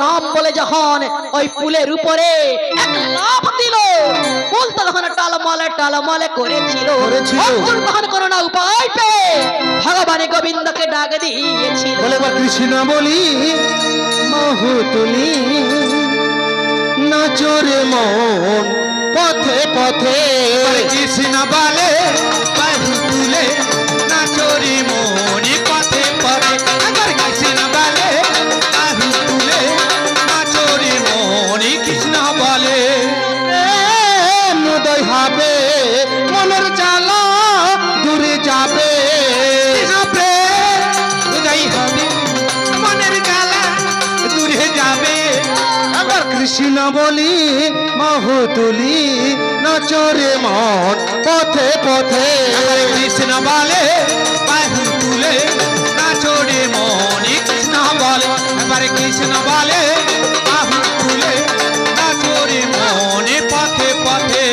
রাম বলে যখন ওই পুলের উপরে এক লাফ দিল, পুলটা তখন টালমলে করেছিল। অর্জুন তখন কোনো না উপায় পেয়ে ভগবান গোবিন্দকে ডাক দিয়েছিল। বলে বা কৃষ্ণ বলি মাহুতুলি নাচরে মন পথে পথে। কৃষ্ণ বলে মাহুতুলে নাচরে মন পথে পথে। কৃষ্ণ বলে মাহুতুলে নাচরে মন। কৃষ্ণ বলে উদয় হবে মনের জ্বালা দূরে যাবে। উদয় হবে মনের জ্বালা দূরে যাবে। আবার কৃষ্ণ বলি মাহুতুলি নাচরে মন পথে পথে। কৃষ্ণ বলে মাহুতুলে নাচরে মন। কৃষ্ণ বলে এবার কৃষ্ণ বলে মাহুতুলে নাচরে মন পথে পথে।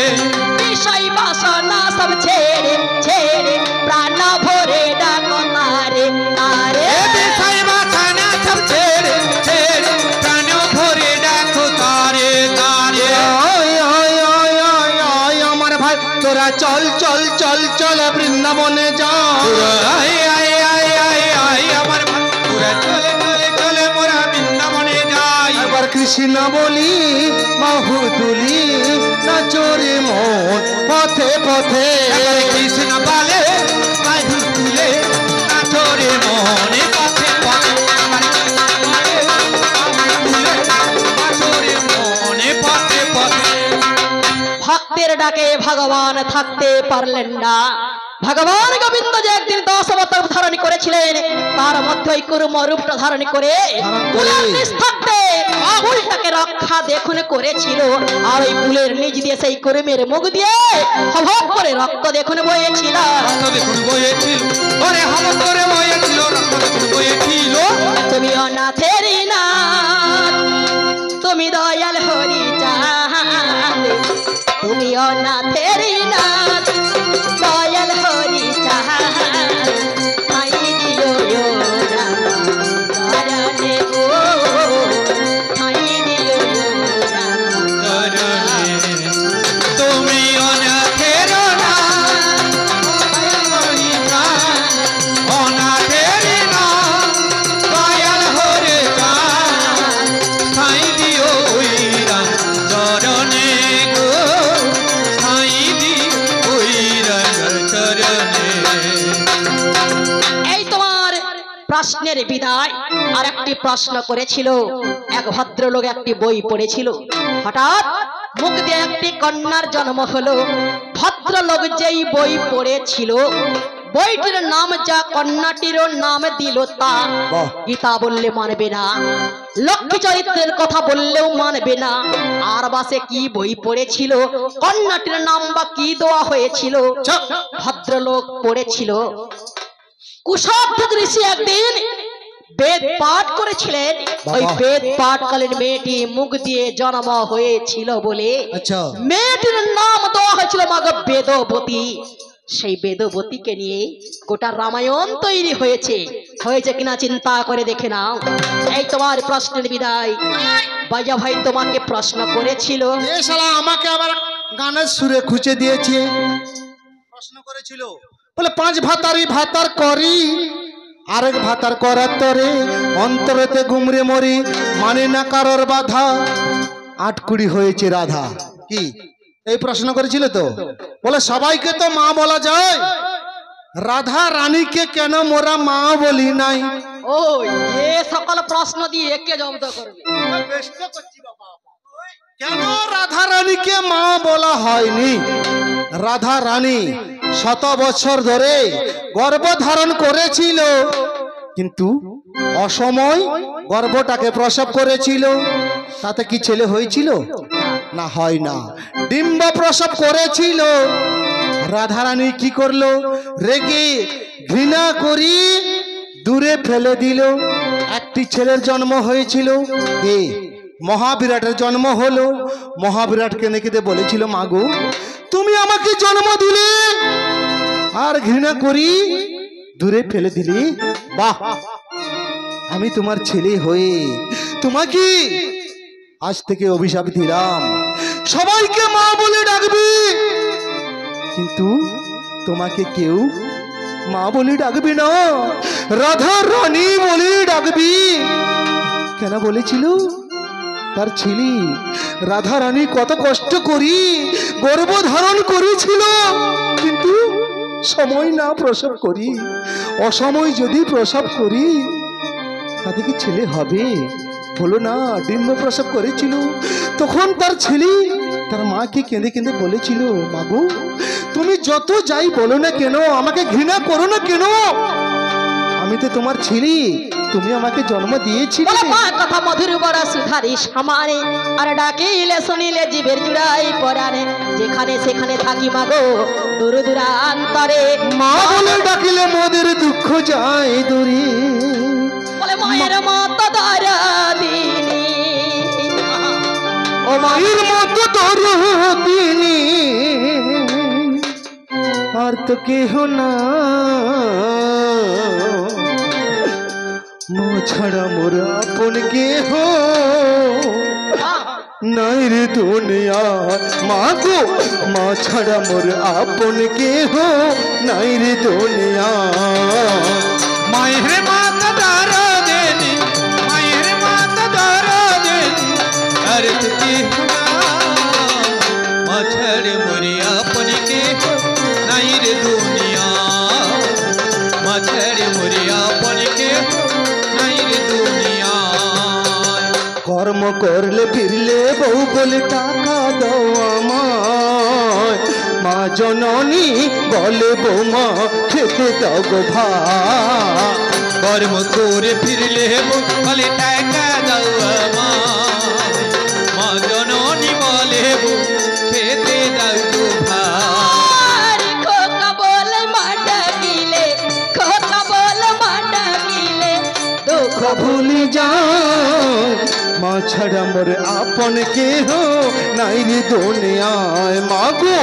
বিষয় বাসনা সব ছেড়ে ছেড়ে প্রাণ ভরে ডাকো তারে তারে। বিষয় বাসনা সব ছেড়ে ছেড়ে প্রাণ ভরে ডাকো তারে তারে। আমার ভাই তোরা চল চল চল চল বৃন্দাবনে যা। আমার পুরা চলে চলে চলে মোরা বৃন্দাবনে যাই। এবার কৃষ্ণ বলি মাহুতুলি নাচরে মন পথে পথে। কৃষ্ণ বলে মাহুতুলে নাচরে মন পথে পথে। মাহুতুলে নাচরে মন পথে পথে। ভক্তের ডাকে ভগবান থাকতে পারলেন না। ভগবান গোবিন্দ যে একদিন 10 অবতার ধারণ করেছিলেন, তার মধ্যে ওই কুর্ম রূপটা ধারণ করে ফুলের নিচ থাকতে ফুলটাকে রক্ষা দেখুন করেছিল। আর ওই ফুলের নিচ দিয়ে সেই কুর্মের মুখ দিয়ে হব করে রক্ত দেখুন বয়েছিল। রক্ত দেখুন বয়েছিল, ওরে হব করে বয়েছিল, রক্ত দেখুন বয়েছিল। তুমি অনাথের নাথ, তুমি দয়াল হরি চাঁদ, তুমি অনাথের নাথ দয়াল হরি চাঁদ। ঠাই দিও রাম চরণে গো, ঠাই দিও রাম তুমি অনাথের অনাথের দয়াল হরে ঠাই দিও রাম চরণে গো, ঠাই দিও রাম চরণে। এই তোমার প্রশ্নের বিদায়। আর একটি প্রশ্ন করেছিল এক ভদ্রলোক, একটি বই পড়েছিল। হঠাৎ মুখ দিয়ে একটি কন্যার জন্ম হলো। ভদ্রলোক যেই বই পড়েছিল, বইটির নাম যা কন্যাটিরও নাম দিল তা। গীতা বললে মানবে না, লক্ষ্মী চরিত্রের কথা বললেও মানবে না। আর বাসে কি বই পড়েছিল, কন্যাটির নাম বা কি দেওয়া হয়েছিল। ভদ্রলোক পড়েছিল কুশাধ্বজ ঋষি একদিন বেদ পাঠ করেছিলেন। ওই বেদ পাঠকালীন মেয়েটি মুখ দিয়ে জন্ম হয়েছিল বলে আচ্ছা মেয়েটির নাম দেওয়া হয়েছিল মা গো বেদবতী। সেই বেদবতীকে নিয়ে গোটা রামায়ণ তৈরি হয়েছে। হয়েছে কিনা চিন্তা করে দেখে নাও। এই তোমার প্রশ্নের বিদায়। বাজা ভাই তোমাকে প্রশ্ন করেছিল, এ শালা আমাকে আবার গানের সুরে খুঁজে দিয়েছে। প্রশ্ন করেছিল বলে 5 ভাতারি ভাতার করি, আরেক ভাতার করার তরে অন্তরেতে গুমরে মরি, মানে না কারোর বাধা, 8 কুড়ি হয়েছে রাধা। কি এই প্রশ্ন করেছিল তো? বলে সবাইকে তো মা বলা যায়, রাধা রানীকে কেন মোরা মা বলি নাই? ও এ সকল প্রশ্ন দিয়ে কে জব্দ করবে? কেন রাধা রানীকে মা বলা হয়নি? রাধা রানী 100 বছর ধরে গর্ভধারণ করেছিল, কিন্তু অসময় গর্ভটাকে প্রসব করেছিল। তাতে কি ছেলে হয়েছিল? না, হয় না। ডিম্ব প্রসব করেছিল। রাধা রানী কি করলো? রেগে ঘৃণা করি দূরে ফেলে দিল। একটি ছেলের জন্ম হয়েছিল, কে? মহাবিরাটের জন্ম হলো। মহাবিরাটকে নেকিতে বলেছিল, মাগো তুমি আমাকে জন্ম দিলে আর ঘৃণা করি দূরে ফেলে দিলি। বাহ, আমি তোমার ছেলে হয়ে তোমাকে আজ থেকে অভিশাপ দিলাম, সবাইকে মা বলে ডাকবি, কিন্তু তোমাকে কেউ মা বলে ডাকবি না, রাধা রানী বলে ডাকবি। কেন বলেছিল? তার ছেলে রাধা রানী কত কষ্ট করি গর্ভ ধারণ করেছিল, কিন্তু সময় না প্রসব করি, অসময় যদি প্রসব করি তাতে কি ছেলে হবে? হলো না, ডিম্ব প্রসব করেছিল। তখন তার ছেলে তার মাকে কেঁদে কেঁদে বলেছিল, মাগো তুমি যত যাই বলো না কেন, আমাকে ঘৃণা করো না কেন, আমি তো তোমার ছেলে, তুমি আমাকে জন্ম দিয়েছিলে। বলে মা কথা মধুর বড় সুধারি সমানে, আর ডাকিলে শুনিলে জীবের জুড়াই পরানে, যেখানে সেখানে থাকি মাগো দূর দূরান্তরে। মা বলে ডাকিলে মোদের দুঃখ যায় দূরে, বলে মায়ের মতো দরদিনী, ও মায়ের মতো দরদিনী আর তো কেহ না, মা ছাড়া মোর আপন কেহ নাই রে দুনিয়া। মা গো মা ছাড়া মোর আপন কেহ নাই রে দুনিয়া। মায়ের মাতা দারা দেনি, মায়ের মাতা দারা দেনি, আর তুই মাছড় মরিয়া পনিকে নাই রে দুনিয়া, মাছড় মরিয়া পনিকে নাই রে দুনিয়া। কর্ম করলে ফিরলে বউ বলে টাকা দাও আমায়, মা জননী বলে বৌমা খেতে দাও গো ভাত। কর্ম করে ফিরলে বলে টাকা দাও আমায়, মা জননী বলে খেতে দাও গো ভাত। আর খোকা বলে মা ডাকিলে, খোকা বলে মা ডাকিলে দুঃখ ভুলি যাও, মা ছাড়া মোর আপন কেহ নাই রে দুনিয়ায়। মা গো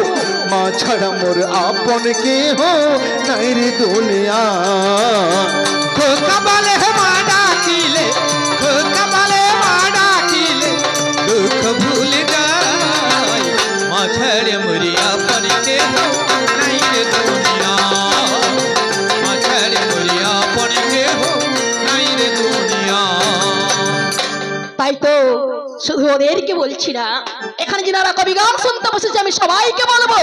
মা ছাড়া মোর আপন কেহ নাই রে দুনিয়ায়। খোকা বলে মা ডাকিলে, খোকা বলে মা ডাকিলে দুঃখ ভুলে যায়, মা ছাড়ে মরিয়া পনিকে নাই রে দুনিয়া, মা ছাড়ে মরিয়া পনিকে নাই রে দুনিয়া। তাই তো শুধু ওদেরকে বলছি না, এখানে যারা কবি গান শুনতে বসেছে আমি সবাইকে বলবো,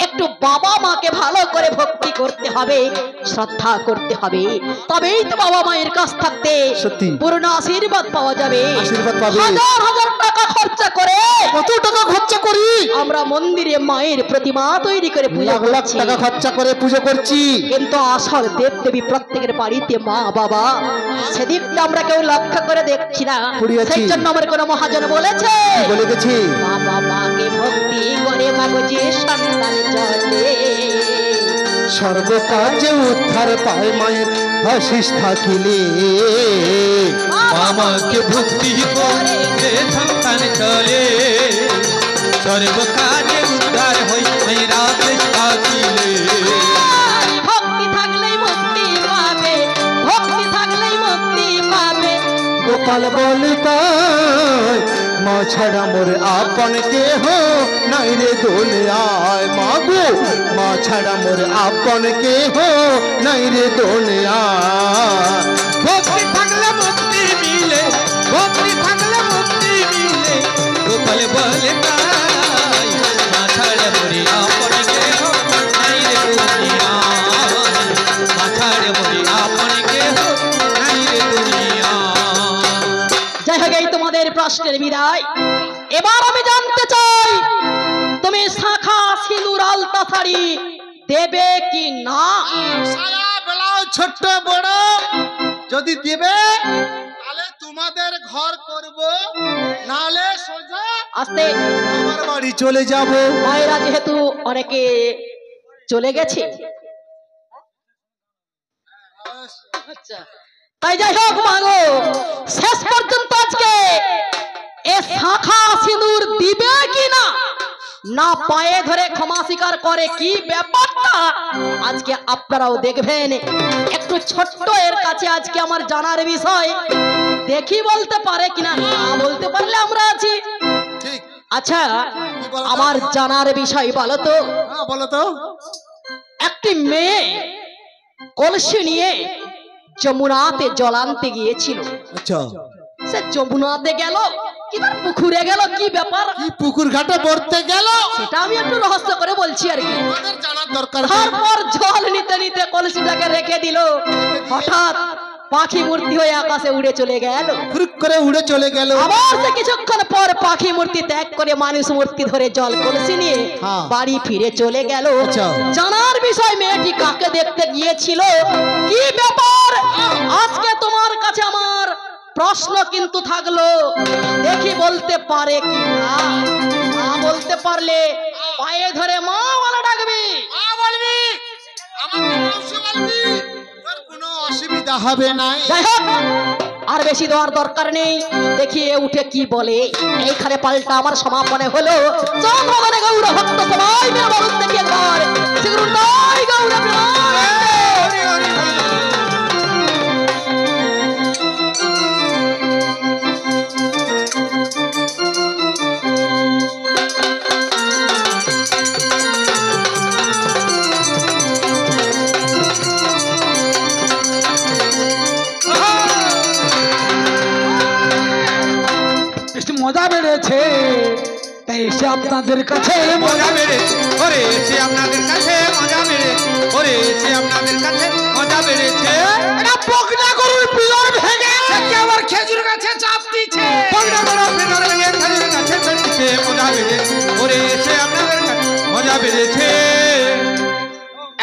একটু বাবা মাকে ভালো করে ভক্তি করতে হবে, শ্রদ্ধা করতে হবে, তবেই তো বাবা মায়ের কাছ থাকতে সত্যি। পূর্ণ আশীর্বাদ পাওয়া যাবে। আশীর্বাদ পাবে। হাজার হাজার টাকা খরচা করে কত টাকা খরচা করি আমরা মন্দিরে মায়ের প্রতিমা তৈরি করে পূজা লাখ লাখ করছি, টাকা খরচা করে পুজো করছি, কিন্তু আসল দেব দেবী প্রত্যেকের বাড়িতে মা বাবা, সেদিকটা আমরা কেউ লক্ষ্য করে দেখছি না। পড়ে আছি। সেই জন্য আমার কোনো মহাজন বলেছে, বলে গেছি বাবা মাকে ভক্তি করে মাগো যে সন্তান চলে, সর্বকার্যে উদ্ধার পায় মায়ের আশিস থাকিলে। মামাকে ভক্তি করে যে সন্তান চলে, সর্বকাজে উদ্ধার হই মায়েরা থাকিলে। ভক্তি থাকলেই মুক্তি পাবে, ভক্তি থাকলেই মুক্তি পাবে। গোপাল বলে তাই মা ছাড়া মোর আপন কেহ নাই রে দুনিয়ায়। মা গো মা ছাড়া মোর আপন কেহ নাই রে দুনিয়ায়। ভক্তি থাকলে মুক্তি মিলে, ভক্তি থাকলে মুক্তি মিলে, গোপাল বলে তাই মা ছাড়ে মরিয়া পনিকে নাই রে দুনিয়া, মা ছাড়ে মরিয়া পনিকে নাই রে দুনিয়া। যাই হোক, এই তোমাদের প্রশ্নের বিদায়। এবার আমি জানতে চাই, তুমি শাখা সিঁদুর আলতা শাড়ি দেবে কি না? সারা ব্লাউজ ছোট্ট বড় যদি দেবে তাহলে তোমাদের ঘর করব, নালে সোজা আস্তে, আমার বাড়ি চলে যাব। মায়েরা যেহেতু অনেকে চলে গেছে, আচ্ছা, তাই যাই হোক মাগো, শেষ পর্যন্ত আজকে এ শাখা সিঁদুর দিবে কি না, না পায়ে ধরে ক্ষমা স্বীকার করে, কি ব্যাপারটা আজকে আপনারাও দেখবেন। একটু একটু ছোট্ট এর কাছে আজকে আমার জানার বিষয়, দেখি বলতে পারে কিনা। না বলতে পারলে আমরা আছি। ঠিক। আচ্ছা কি বলো তো? আমার জানার বিষয় বলো তো। হ্যাঁ বলো তো। একটি মেয়ে কলসি নিয়ে যমুনাতে জল আনতে গিয়েছিল। আচ্ছা, সে যমুনাতে গেল কি তার পুকুরে গেল, কি ব্যাপার কি পুকুর ঘাটে পড়তে গেল সেটা আমি একটু রহস্য করে বলছি আর কি। আমাদের জানার দরকার। তারপর জল নিতে নিতে কলসিটাকে রেখে দিল। হঠাৎ পাখি মূর্তি হয়ে আকাশে উড়ে চলে গেল। ফুরুক করে উড়ে চলে গেল। আবার সে কিছুক্ষণ পর পাখি মূর্তি ত্যাগ করে মানুষ মূর্তি ধরে জল কলসি নিয়ে হ্যাঁ। বাড়ি ফিরে চলে গেল। আচ্ছা। জানার বিষয় মেয়েটি কাকে দেখতে গিয়েছিল, কি ব্যাপার, আজকে তোমার কাছে আমার প্রশ্ন কিন্তু থাকলো, দেখি বলতে পারে কি না। না বলতে পারলে পায়ে ধরে মা বলা ডাকবি। মা বলবি, আমাকে মাউসি বলবি, তোর কোনো অসুবিধা হবে না। যাই হোক আর বেশি দেওয়ার দরকার নেই, দেখি এ উঠে কি বলে। এইখানে পাল্টা আমার সমাপনে হলো। চন্দ্রগণে গৌর ভক্ত সবাই মিলে বলুন দেখি একবার শ্রীগুরুদাই গৌর প্রেমানন্দে। একটু মজা বেড়েছে, তাই এসে আপনাদের কাছে মজা বেড়েছে ওরে এসে আপনাদের কাছে মজা বেড়েছে ওরে এসে আপনাদের কাছে মজা বেড়েছে এটা বকনা গরুর পিলর ভেঙে সে আবার খেজুর গাছে চাপ দিচ্ছে বন্ধ করো ফেনার ভেঙে খেজুর গাছে চাপ দিচ্ছে মজা বেড়েছে ওরে এসে আপনাদের কাছে মজা বেড়েছে।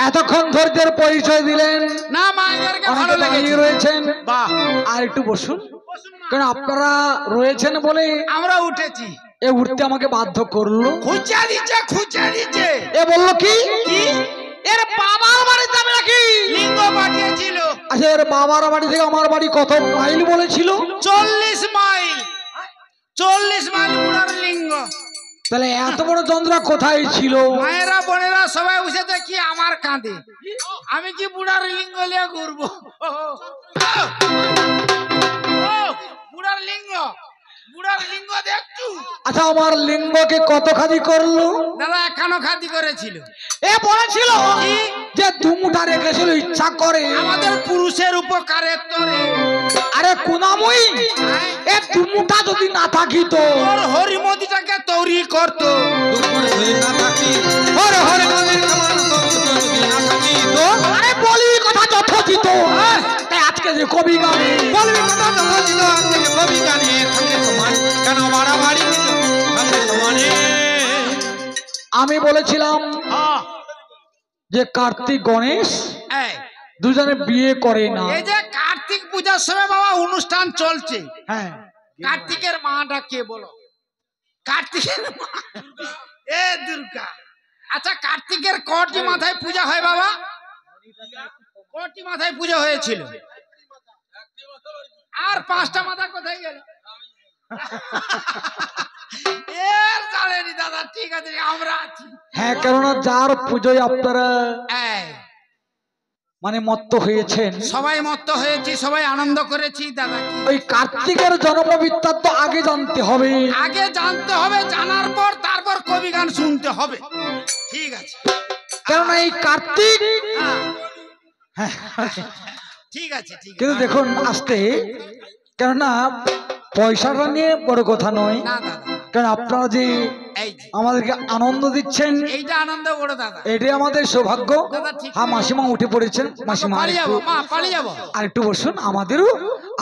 এতক্ষণ ধৈর্যের পরিচয় দিলেন, না মা এদেরকে ভালো অনেকে দাঁড়িয়ে লেগেছে রয়েছেন। বাহ আর একটু বসুন, কারণ আপনারা রয়েছেন বলে আমরা উঠেছি এ উঠতে আমাকে বাধ্য করলো। খুঁজা দিচ্ছে এ বললো কি কি এর বাবার বাড়ি যাবে নাকি? লিঙ্গ পাঠিয়েছিল আচ্ছা এর বাবার বাড়ি থেকে আমার বাড়ি কত মাইল বলেছিল? 40 মাইল বুড়ার লিঙ্গ। তাহলে এত বড় চন্দ্রা কোথায় ছিল? মায়েরা বোনেরা সবাই বসে দেখি আমার কাঁধে, আমি কি বুড়ার লিঙ্গ লিয়ে ঘুরবো? বুড়ার লিঙ্গ দেখছু? আচ্ছা আমার লিঙ্গকে কত খাদি করলো? দাদা এখানো খাতি করেছিল। এ বলেছিল কি? যে দুমুটা রেখেছিল ইচ্ছা করে। আমাদের পুরুষের উপকারের তোরে আরে কুনামুই, এ দুমুটা যদি না থাকিত তোর হরিমতিটাকে তৈরি করতো। আরে বলি কথা যথোচিত, তাই আজকে যে কবি গানে বলবি কথা যথাযথ আজকে কবি গানে থাকলে সমান কেন বাড়াবাড়ি থাকলে সমানে। আমি বলেছিলাম যে কার্তিক গণেশ এই দুজনে বিয়ে করে না। এই যে কার্তিক পূজার সময় বাবা অনুষ্ঠান চলছে, হ্যাঁ কার্তিকের মাটা কে বলো? কার্তিকের মা এ দুর্গা। আচ্ছা কার্তিকের কটি মাথায় পূজা হয় বাবা? কটি মাথায় পূজা হয়েছিল? আর 5টা মাথা কোথায় গেল? এর জানেনি দাদা, ঠিক আছে আমরা আছি। হ্যাঁ, কেননা যার পুজোয় আপনারা এই মানে মত্ত হয়েছেন, সবাই মত্ত হয়েছি, সবাই আনন্দ করেছি দাদা। কি ওই কার্তিকের জন্মবৃত্তান্ত আগে জানতে হবে। আগে জানতে হবে, জানার পর তারপর কবি গান শুনতে হবে। ঠিক আছে, কেননা এই কার্তিক হ্যাঁ ঠিক আছে ঠিক কিন্তু আছে। দেখুন আসতে, কেননা পয়সাটা নিয়ে বড় কথা নয়, না দাদা, কারণ আপনারা যে এই যে, আমাদেরকে আনন্দ দিচ্ছেন এইটা আনন্দ বড় দাদা। এটাই আমাদের সৌভাগ্য। দাদা, ঠিক। হ্যাঁ মাসিমা উঠে পড়েছেন, মাসিমা পালিয়ে যাবো মা, পালিয়ে যাবো। আর একটু বসুন। আমাদেরও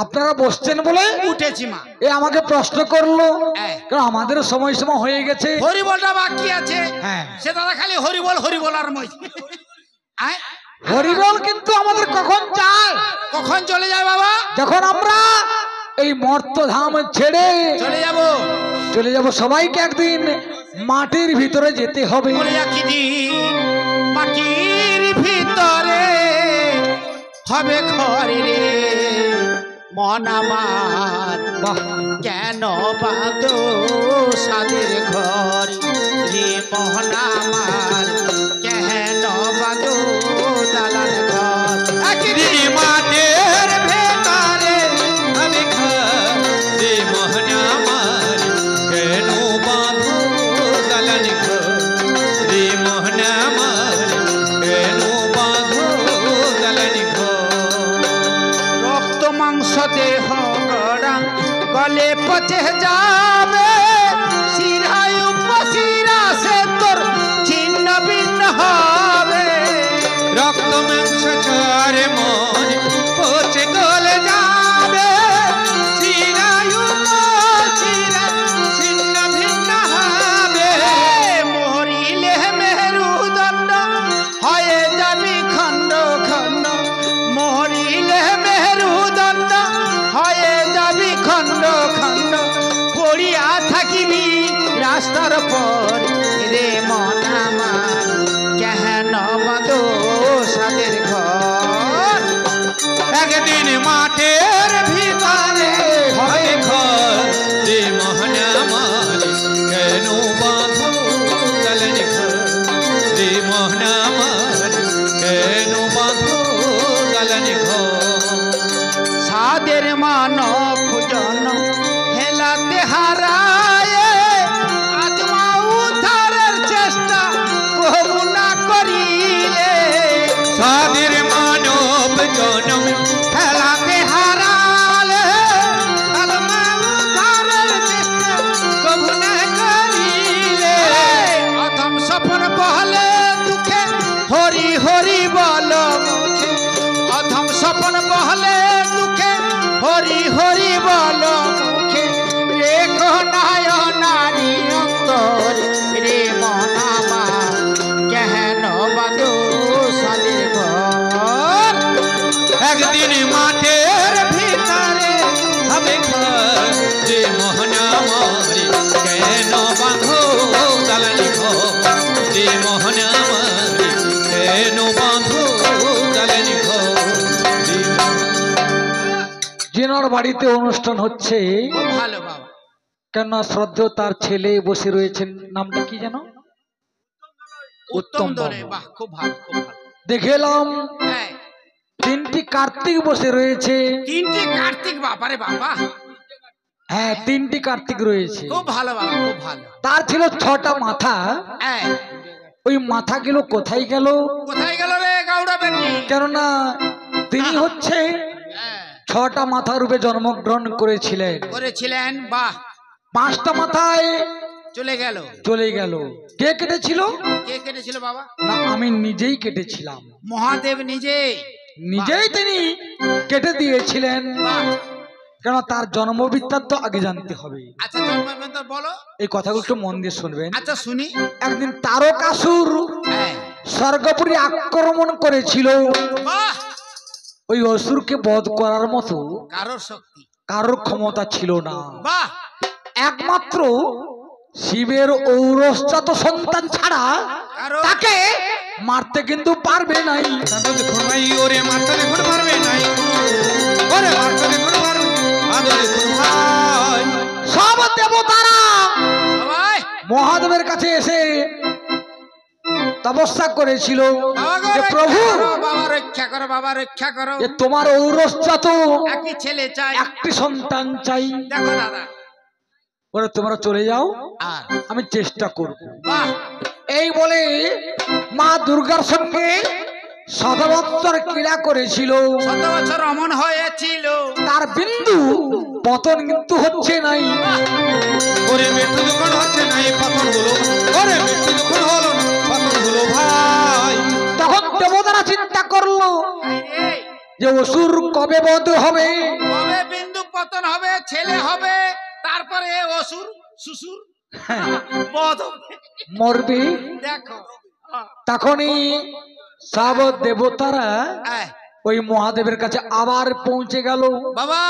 আপনারা বসছেন বলে উঠেছি মা। এ আমাকে প্রশ্ন করলো, হ্যাঁ। কারণ আমাদেরও সময় সময় হয়ে গেছে। হরিবলটা বাকি আছে, হ্যাঁ। সে দাদা খালি হরিবল আর মই। আয়, হরিবল কিন্তু আমাদের কখন চায়? কখন চলে যায় বাবা? যখন আমরা এই মর্তধাম ছেড়ে চলে যাব। সবাইকে একদিন মাটির ভিতরে যেতে হবে। বলে যাচ্ছি মাটির ভিতরে হবে ঘরে রে মন আমার, বাহ, কেন বাঁধো সাদের ঘর রে মন আমার, কেন বাঁধো দালান ঘর। একদিন মা মরলে পচে যাবে শিরায় উপশিরা সে তোর ছিন্ন ভিন্ন হবে রক্ত মাংস চরে মন পচে গলে যাবে শিরায় উপশিরা ছিন্ন ভিন্ন হবে মরিলে মেরুদণ্ড হয়ে যাবি খণ্ড খণ্ড মরিলে মেরুদণ্ড হয়ে যাবি খণ্ড খণ্ড পড়িয়া থাকিবি রাস্তার পর রে মন আমার কেন বাঁধো সাদের ঘর একদিন মাঠের ভিতরে হবে ঘর রে মন আমার কেন বাঁধো গলেন ঘর রে মন আমার কেন বাঁধো গলেন ঘর সাদের মানব জন হেলাতে হারায় আত্মা উদ্ধারের চেষ্টা কবু না করিলে সাদের মানব জনম হেলাতে হারালে আত্মা উদ্ধারের চেষ্টা কবু না করিলে অথম স্বপ্ন বহলে দুঃখে হরি হরি বল মুখে অথম স্বপ্ন বহলে দুঃখে হরি হরি বল মুখে রেখো নারী অন্তর রে মন আমার কেন বাঁধো সাদের ঘর একদিন মাঠের ভিতরে হবে ঘর রে মোহন আমার কেন বাঁধো গালানি ঘর রে মোহন আমার কেন বাঁধো গালানি ঘর যেনার বাড়িতে অনুষ্ঠান হচ্ছে ভালো বাবা কেন শ্রদ্ধেয় তার ছেলে বসে রয়েছেন নামটা কি যেন উত্তম দরে বাহ খুব ভালো খুব ভালো দেখে এলাম হ্যাঁ 3টি কার্তিক বসে রয়েছে তিনটি কার্তিক বাবারে বাবা হ্যাঁ 3টি কার্তিক রয়েছে খুব ভালো বাবা খুব ভালো তার ছিল 6টা মাথা হ্যাঁ ওই মাথা গুলো কোথায় গেল কোথায় গেল রে গাউড়া বেটি কেননা তিনি হচ্ছে হ্যাঁ 6টা মাথা রূপে জন্মগ্রহণ করেছিলেন করেছিলেন বাহ 5টা মাথায় চলে গেল চলে গেল কে কেটেছিল কে কেটেছিল বাবা না আমি নিজেই কেটেছিলাম মহাদেব নিজেই তিনি কেটে দিয়েছিলেন বাহ কেন তার জন্ম বৃত্তান্ত আগে জানতে হবে আচ্ছা জন্মবিন্দু বলো এই কথাগুলো একটু মন দিয়ে শুনবেন আচ্ছা শুনি একদিন তারকাসুর হ্যাঁ স্বর্গপুরী আক্রমণ করেছিল বাহ ওই অসুরকে বধ করার মতো কারোর শক্তি কারোর ক্ষমতা ছিল না বাহ একমাত্র শিবের ঔরসজাত সন্তান ছাড়া কারো তাকে মারতে কিন্তু পারবে নাই দেখুন ভাই ওরে মারতে দেখুন পারবে নাই ওরে মারতে দেখুন পারবে আদর দেখুন ভাই সব দেবতারা সবাই মহাদেবের কাছে এসে তপস্যা করেছিল বাবা গো যে প্রভু বাবা রক্ষা করো বাবা রক্ষা করো এ তোমার ঔরসজাত একই ছেলে চাই একটি সন্তান চাই দেখো দাদা ওরা তোমরা চলে যাও আর আমি চেষ্টা করব বাহ এই বলে মা দুর্গার সঙ্গে শতবৎসর ক্রীড়া করেছিল 7 বছর অমন হয়েছিল তার বিন্দু পতন কিন্তু হচ্ছে নাই ওরে মৃত্যু যখন হচ্ছে না এই পতন হলো ওরে মৃত্যু যখন হলো না পতন হলো ভাই তখন দেবতারা চিন্তা করলো যে অসুর কবে বধ হবে কবে বিন্দু পতন হবে ছেলে হবে তারপরে অসুর শ্বশুর বধ হবে মরবে দেখো তখনই সব দেবতারা আয়, ওই মহাদেবের কাছে আবার পৌঁছে গেল বাবা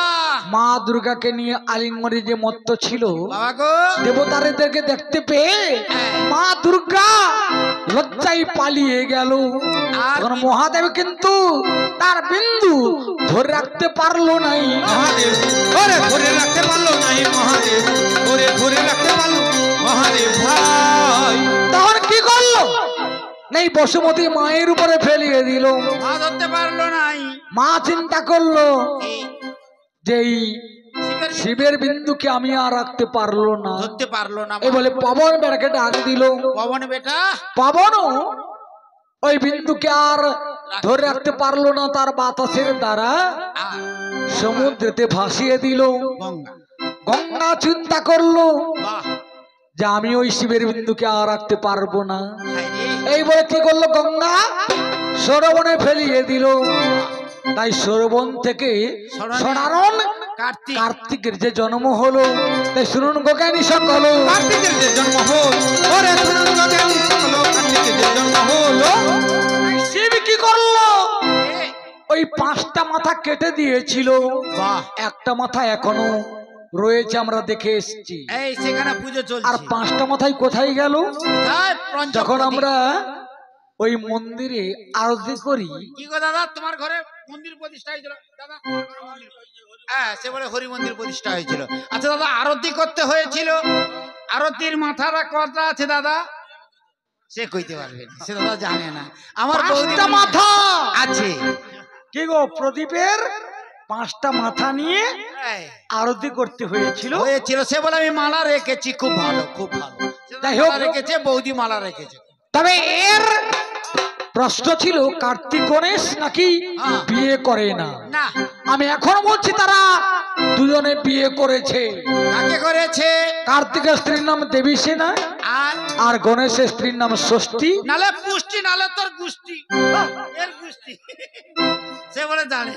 মা দুর্গাকে নিয়ে আলিঙ্গনে যে মত্ত ছিল বাবা গো দেবতাদেরকে দেখতে পেয়ে মা দুর্গা লজ্জায় পালিয়ে গেল তখন মহাদেব কিন্তু তার বিন্দু ধরে রাখতে পারলো নাই মহাদেব ওরে ধরে রাখতে পারলো নাই মহাদেব ওরে ধরে রাখতে পারলো মহাদেব ভাই তখন কি করলো নেই বসুমতী মায়ের উপরে ফেলিয়ে দিল মা ধরতে পারলো নাই মা চিন্তা করলো এই যে এই শিবের শিবের বিন্দুকে আমি আর রাখতে পারলো না ধরতে পারলো না এই বলে পবন বেড়াকে ডাক দিল পবন বেটা পবন ওই বিন্দুকে আর ধরে রাখতে পারলো না তার বাতাসের দ্বারা আর সমুদ্রেতে ভাসিয়ে দিল গঙ্গা গঙ্গা চিন্তা করলো বাহ যে আমি ওই শিবের বিন্দুকে আর রাখতে পারবো না। হায় রে। এই বলে কি করলো, গঙ্গা সরবনে ফেলিয়ে দিল। তাই সরবন থেকে সনারণ কার্তিক কার্তিকের যে জন্ম হলো। তাই শুনুন গোজ্ঞানী সকল, কার্তিকের যে জন্ম হল, ওরে শুনুন গজানি সকল, কার্তিকের যে জন্ম হলো। শিব কি করলো, ওই 5টা মাথা কেটে দিয়েছিল, বাহ একটা মাথা এখনো রয়েছে, আমরা দেখে এসেছি। এই সেখানে পুজো চলছে। আর 5টা মাথায় কোথায় গেল? কোথায়? পঞ্চপ্রদীপ। যখন আমরা ওই মন্দিরে আরতি করি, কি গো দাদা, তোমার ঘরে মন্দির প্রতিষ্ঠা হয়েছিল দাদা? হ্যাঁ, সে বলে হরি মন্দির প্রতিষ্ঠা হয়েছিল। আচ্ছা দাদা, আরতি করতে হয়েছিল, আরতির মাথাটা কটা আছে দাদা? সে কইতে পারবে না, সে দাদা জানে না। আমার 5টা মাথা আছে। কি গো, প্রদীপের 5টা মাথা নিয়ে এই, আরতি করতে হয়েছিল। হয়েছিল। সে বলে আমি মালা রেখেছি, খুব ভালো খুব ভালো। সে দাদা যাই হোক। মালা রেখেছে, বৌদি মালা রেখেছে। তবে এর প্রশ্ন ছিল কার্তিক গণেশ নাকি হ্যাঁ। বিয়ে করে না। না, আমি এখন বলছি তারা দুজনে বিয়ে করেছে। কাকে করেছে? কার্তিকের স্ত্রীর নাম দেবী সেনা, আর আর গণেশের স্ত্রীর নাম ষষ্ঠী। নালে পুষ্টি, নালে তোর গুষ্টি, এর গুষ্টি। সে বলে জানে।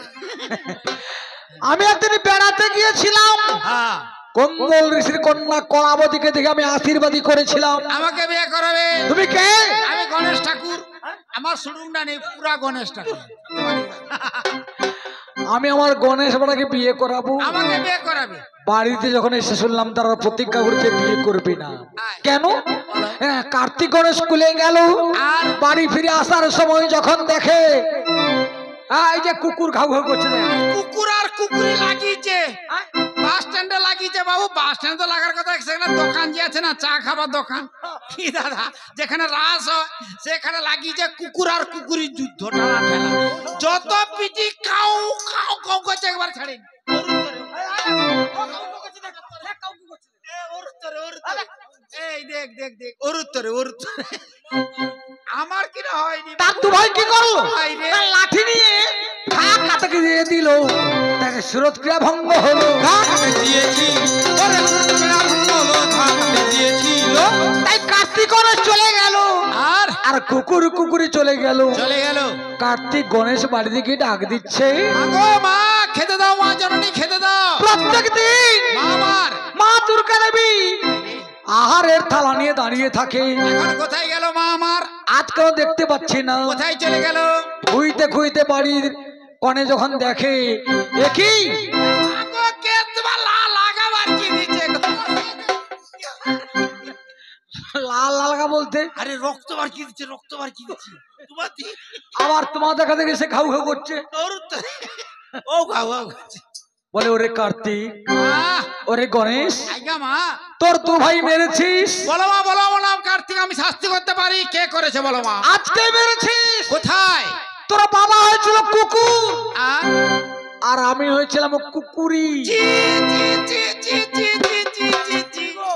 আমি একদিন বেড়াতে গিয়েছিলাম, হ্যাঁ, কন্দল ঋষির কন্যা কলাবতীকে দেখে আমি আশীর্বাদী করেছিলাম। আমাকে বিয়ে করাবে। তুমি কে? আমি গণেশ ঠাকুর। আমার শুরুটা নেই, পুরা গণেশ ঠাকুর। আমি আমার গণেশ বাবাকে বিয়ে করাবো। আমাকে বিয়ে করাবে। বাড়িতে যখন এসে শুনলাম তারা প্রতিজ্ঞা করেছে বিয়ে করবে না। কেন? হ্যাঁ, কার্তিক গণেশ স্কুলে গেল, আর বাড়ি ফিরে আসার সময় যখন দেখে এই যে কুকুর ঘাউ ঘাউ করছে, কুকুর আর কুকুরি লাগিয়েছে, বাস স্ট্যান্ডে লাগিয়েছে। বাবু, বাস স্ট্যান্ডে লাগার কথা, সেখানে দোকান যে আছে না, চা খাবার দোকান, কি দাদা, যেখানে রাস হয় সেখানে লাগিয়েছে কুকুর আর কুকুরি যুদ্ধ, টানা ঠেলা। যত পিটি কাউ কাউ কাউ করছে, একবার ছাড়েন। এই দেখ দেখ দেখ, ওর উত্তরে ওর উত্তরে। আমার কি না হয়নি। তার দু ভাই কি করলো, ভাই রে। তার লাঠি নিয়ে কাতাকে দিয়ে দিল, তাকে সুরত ক্রিয়া ভঙ্গ হলো। দিয়েছি, ওরে ক্রিয়া ভঙ্গ হলো, দিয়েছিল। তাই কার্তিক গণেশ চলে গেল, আর আর কুকুর কুকুরি চলে গেল। চলে গেল। কার্তিক গণেশ বাড়ি দিকে ডাক দিচ্ছে, আগো মা, খেতে দাও, মা জননী খেতে দাও। প্রত্যেক দিন মা আমার মা দুর্গা দেবী আহারের থালা নিয়ে দাঁড়িয়ে থাকে। এখন কোথায় গেল মা আমার? আজকাল দেখতে পাচ্ছি না। কোথায় চলে গেল? খুঁইতে খুঁইতে বাড়ির কনে যখন দেখে, একই আগো কে তোমার লাগাবার কি দিচ্ছে গো? লাল লালগা বলতে, আরে রক্তবার কি দিচ্ছে, রক্তবার কি দিচ্ছে তোমার দি? আবার তোমার দেখা দেখে সে ঘাউ ঘাউ করছে। ওর তো ও গাও গাও করছে। বলে ওরে কার্তিক, আহ, ওরে গণেশ, আইগা মা, তোর দু ভাই মেরেছিস, বলো মা, বলো বলো, কার্তিক আমি শাস্তি করতে পারি। কে করেছে বলো মা? আজকে মেরেছিস। কোথায়? তোর বাবা হয়েছিল কুকুর, আর আর আমি হয়েছিলাম কুকুরি। জি জি জি জি জি জি জি জি জি গো,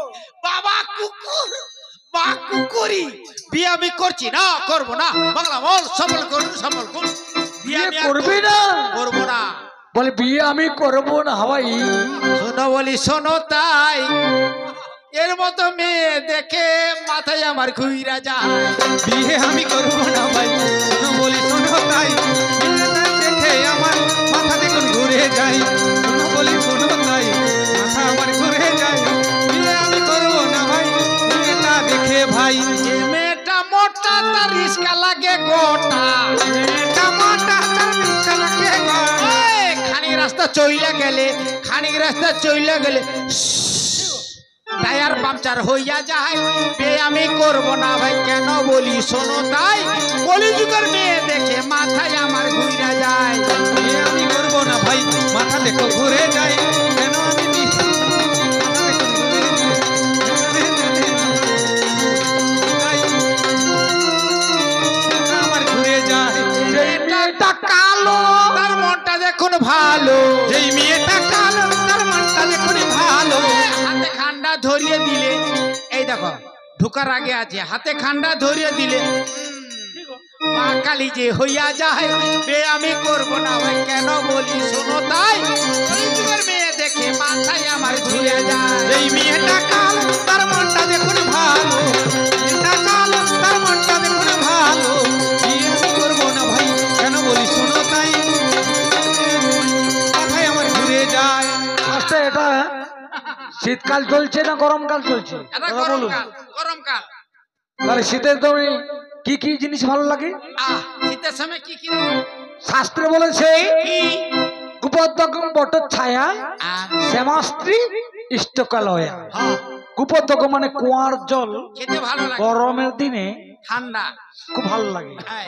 বাবা কুকুর, মা কুকুরি। বিয়ে আমি করছি না, করবো না। বাংলা বল, সফল করুন, সফল করুন। বিয়ে আমি আর করবি না? করবো না। বলে বিয়ে আমি করবো না ভাই। শোনো বলি, শোনো তাই, এর মতো মেয়ে দেখে মাথায় আমার ঘুইরা যায়। বিয়ে আমি করবো না ভাই, শোনো বলি, শোনো তাই, মেয়েটা দেখে আমার মাথা দেখুন ঘুরে যায়। শোনো বলি, শোনো তাই, মাথা আমার ঘুরে যায়। বিয়ে আমি করবো না ভাই, মেয়েটা দেখে ভাই। এ মেয়েটা মোটা, তার রিস্কা লাগে গোটা। মেয়েটা মোটা, তার রিস্কা লাগে গোটা। খানিক রাস্তা চইলা গেলে, খানিক রাস্তা চইলা গেলে টায়ার পাংচার হইয়া যায়। বিয়ে আমি করবো না ভাই, কেন বলি শোনো তাই, কলিযুগের মেয়ে দেখে মাথায় আমার ঘুরে যায়। বিয়ে আমি করবো না ভাই, মাথা দেখো ঘুরে যায়। কেন আমি আমার ঘুরে যায়। যেই মেয়েটা কালো, তার মনটা দেখুন ভালো। যেই মেয়েটা কালো, তার মনটা দেখুন ভালো। হাতে খান্ডা ধরিয়ে দিলে, এই দেখো ঢুকার আগে আছে, হাতে খান্ডা ধরিয়ে দিলে মা কালী যে হইয়া যায় বে আমি করব না ভাই কেন বলি শোনো তাই ওই যুগের মেয়ে দেখে মাথায় আমার ঘুরে যায় এই মেয়েটা কালো তার মনটা দেখুন ভালো মেয়েটা কালো তার মনটা দেখুন ভালো বিয়ে আমি করব না ভাই কেন বলি শোনো তাই মাথায় আমার ঘুরে যায়। আচ্ছা এটা শীতকাল চলছে না গরমকাল চলছে এটা দাদা বলুন। গরমকাল গরমকাল তাহলে শীতের দিনে কি কি জিনিস ভালো লাগে? শীতের সময় কি কি শাস্ত্রে বলেছে কি কুপোদ্গম বটর ছায়া শ্যামাস্ত্রী ইষ্টকালয়া। হ্যাঁ কুপোদ্গম মানে কুয়ার জল খেতে ভালো লাগে গরমের দিনে ঠান্ডা খুব ভালো লাগে, হ্যাঁ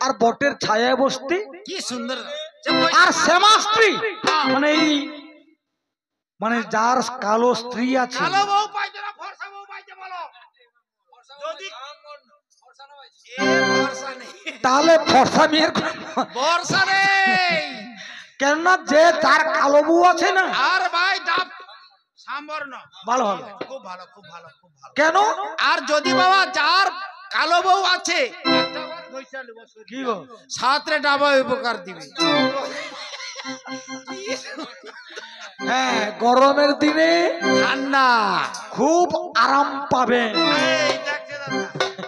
আর বটের ছায়ায় বসতে। কি সুন্দর আর শ্যামাস্ত্রী মানে এই মানে যার কালো স্ত্রী আছে কালো বউ পাইতে না ফর্সা বউ পাইতে বলো যদি এ বর্ষা নেই তাহলে ফর্সা মেয়ের বর্ষা নেই কেননা যে যার কালো বউ আছে না আর ভাই ডাব সাম্বর্ণ ভালো হবে। খুব ভালো খুব ভালো খুব ভালো কেন? আর যদি বাবা যার কালো বউ আছে একটা বার পয়সা নেব কি গো? সাতরে ডাবা উপকার দিবে হ্যাঁ গরমের দিনে ঠান্ডা খুব আরাম পাবে। এই দেখছে দাদা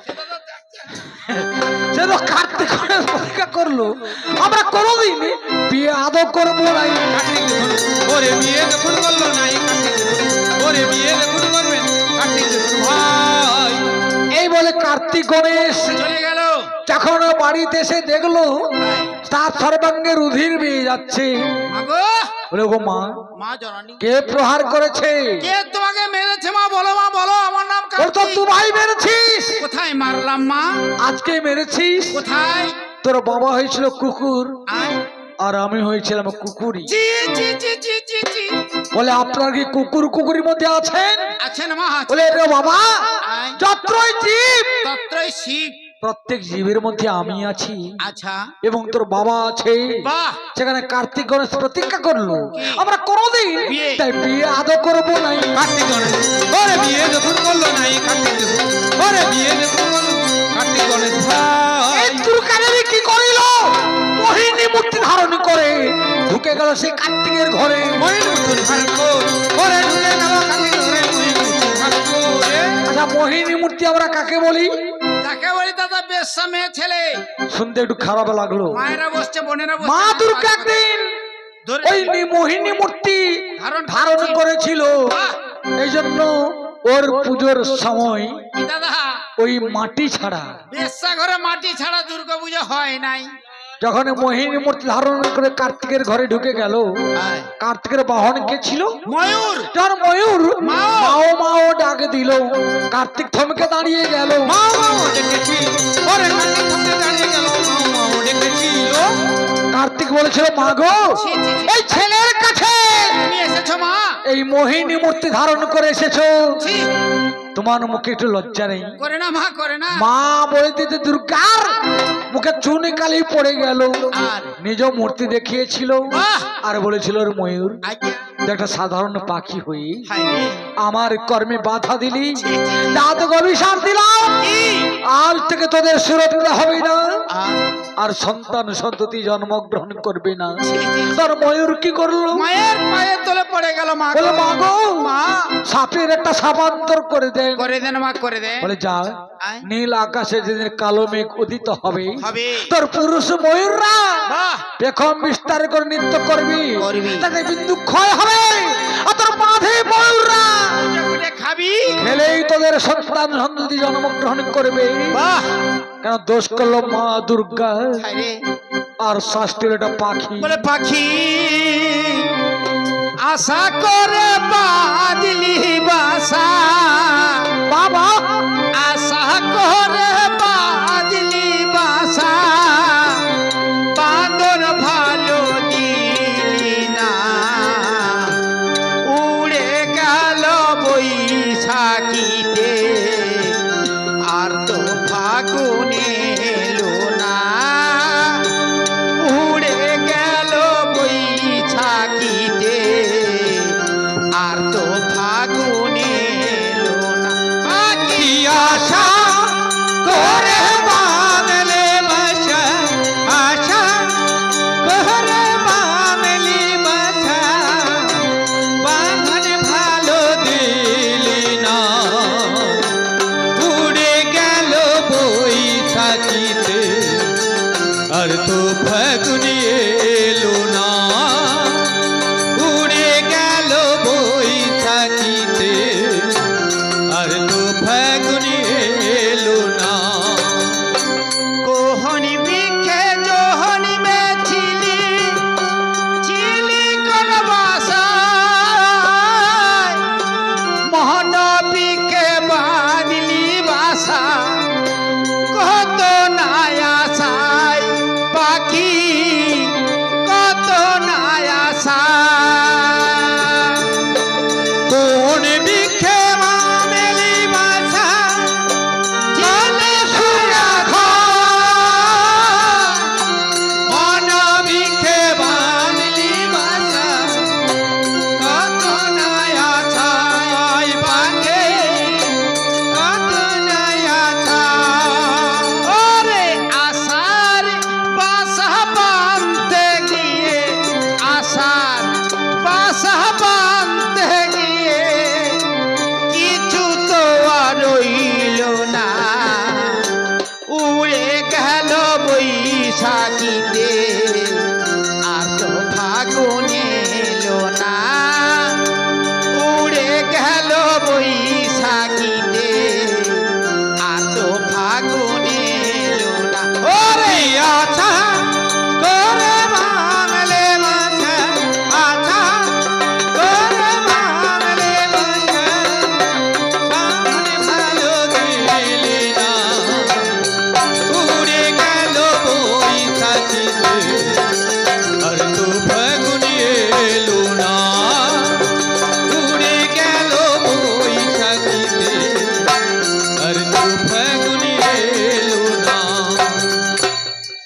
সেটা তো দেখছে সে তো কার্তিক পরীক্ষা করলো, আমরা কোনোদিন বিয়ে আদৌ করবো নাই। কার্তিক দেখুন ওরে বিয়ে দেখুন করলো নাই কার্তিক দেখুন ওরে বিয়ে দেখুন করবেন কার্তিক দেখুন ভাই এই বলে কার্তিক গণেশ চলে গেল যখন বাড়িতে এসে দেখলো তার সর্বাঙ্গে রুধির বেয়ে যাচ্ছে, মাগো বলে গো মা মা জননী কে প্রহার করেছে? কে তোমাকে মেরেছে মা বলো আমার নাম ওর তো কার্তিক তুই মেরেছিস। কোথায় মারলাম মা আজকে মেরেছিস। কোথায় তোর বাবা হয়েছিল কুকুর আয় আর আমি হয়েছিলাম কুকুরি। জি জি জি জি জি জি বলে আপনার কি কুকুর কুকুরির মধ্যে আছেন? আছেন মা বলে রে বাবা আয় যত্রই জীব তত্রই শিব প্রত্যেক জীবের মধ্যে আমি আছি আচ্ছা এবং তোর বাবা আছে। বাহ সেখানে কার্তিক গণেশ প্রতিজ্ঞা করলো আমরা কোনোদিন বিয়ে। তাই বিয়ে আদৌ করবো নাই। কার্তিক গণেশ ওরে বিয়ে দেখুন করলো নাই কার্তিক দেখুন ওরে বিয়ে দেখুন করলো কার্তিক গণেশ ভাই এই দুর্গাদেবী কি করিল? মোহিনী মূর্তি ধারণ করে ঢুকে গেল সেই কার্তিকের ঘরে। মহিন মুতুন ভারকর ওরে ঢুকে গেল কার্তিক ঘরে মহিন মুতুন ভারকর আচ্ছা মোহিনী মূর্তি আমরা কাকে বলি? তাকে বলি দাদা বেশ্যা মেয়ে ছেলে শুনতে একটু খারাপ লাগলো। মায়েরা বসছে বোনেরা বসছে মা দুর্গা একদিন ধরে- ওই মোহিনী মূর্তি ধারণ ধারণ করেছিল। করেছিল, বাহ! এই জন্য ওর পুজোর সময় কি দাদা ওই মাটি ছাড়া বেশ্যা ঘরে মাটি ছাড়া দুর্গা পূজা হয় নাই যখন মোহিনী মূর্তি ধারণ করে কার্তিকের ঘরে ঢুকে গেল, কার্তিকের বাহন কে ছিল? ময়ূর যার ময়ূর মাও। মাও মাও ডাক দিল, কার্তিক থমকে দাঁড়িয়ে গেল। মাও মাও ডেকেছি ওরে কার্তিক সামনে দাঁড়িয়ে গেল মাও মাও ডেকেছিল কার্তিক বলেছিল মা গো ছি, ছি, ছি। এই ছেলের কাছে তুমি এসেছো মা এই মোহিনী মূর্তি ধারণ করে এসেছো, ছি, তোমার মুখে একটু লজ্জা নেই? করে না মা করে না মা বলে দিতে দুর্গার মুখে চুনি কালি পড়ে গেল। আর নিজ মূর্তি দেখিয়েছিল বাহ! আর বলেছিল ওর ময়ূর আজ্ঞা তুই একটা সাধারণ পাখি হই হাই রে আমার কর্মে বাধা দিলি, ছি, ছি। দাঁত অভিশাপ দিলাম, কি? আজ থেকে তোদের সুরক্ষা হবে না আর আর সন্তান সন্ততি জন্মগ্রহণ করবে না। ছি, ছি। তোর ময়ূর কি করলো? মায়ের পায়ের তলে পড়ে গেল মা বলে মা গো মা সাপের একটা সাপান্তর করে দেন। করে দেন মা করে দে বলে যা আয়। নীল আকাশে যেদিন কালো মেঘ উদিত হবে হবে তোর পুরুষ ময়ূররা বাহ পেখম বিস্তার করে নৃত্য করবি, করবি। তাতে বিন্দু ক্ষয় হবে আর তোর বাঁধে ময়ূররা কুটে কুটে খাবি খেলেই তোদের সন্তান সন্ততি জন্মগ্রহণ করবে। বাহ কেন দোষ করলো মা দুর্গা হাই রে আর শাস্তির একটা পাখি। বলে পাখি আশা করে বাদলি বাসা বাবা আশা করে বাদলি বাসা বাঁদর ভালো দিলি না উড়ে গেল বৈশাখীতে আর তো ফাগুনে এলো না উড়ে গেল বৈশাখীতে আর তো ফাগুন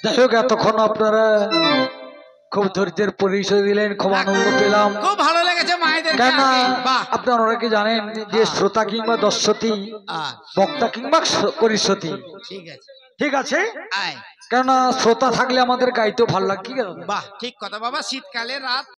যাই হোক, এতক্ষণ আপনারা খুব ধৈর্যের পরিচয় দিলেন, খুব আনন্দ পেলাম। খুব ভালো লেগেছে মায়েদের। কেন বাহ, আপনারা অনেকে জানেন যে শ্রোতা কিংবা দর্শতী, বক্তা কিংবা করিষ্যতী, ঠিক আছে ঠিক আছে, আয়। কেননা শ্রোতা থাকলে আমাদের গাইতেও ভালো লাগে। কি বাহ, ঠিক কথা বাবা। শীতকালে রাত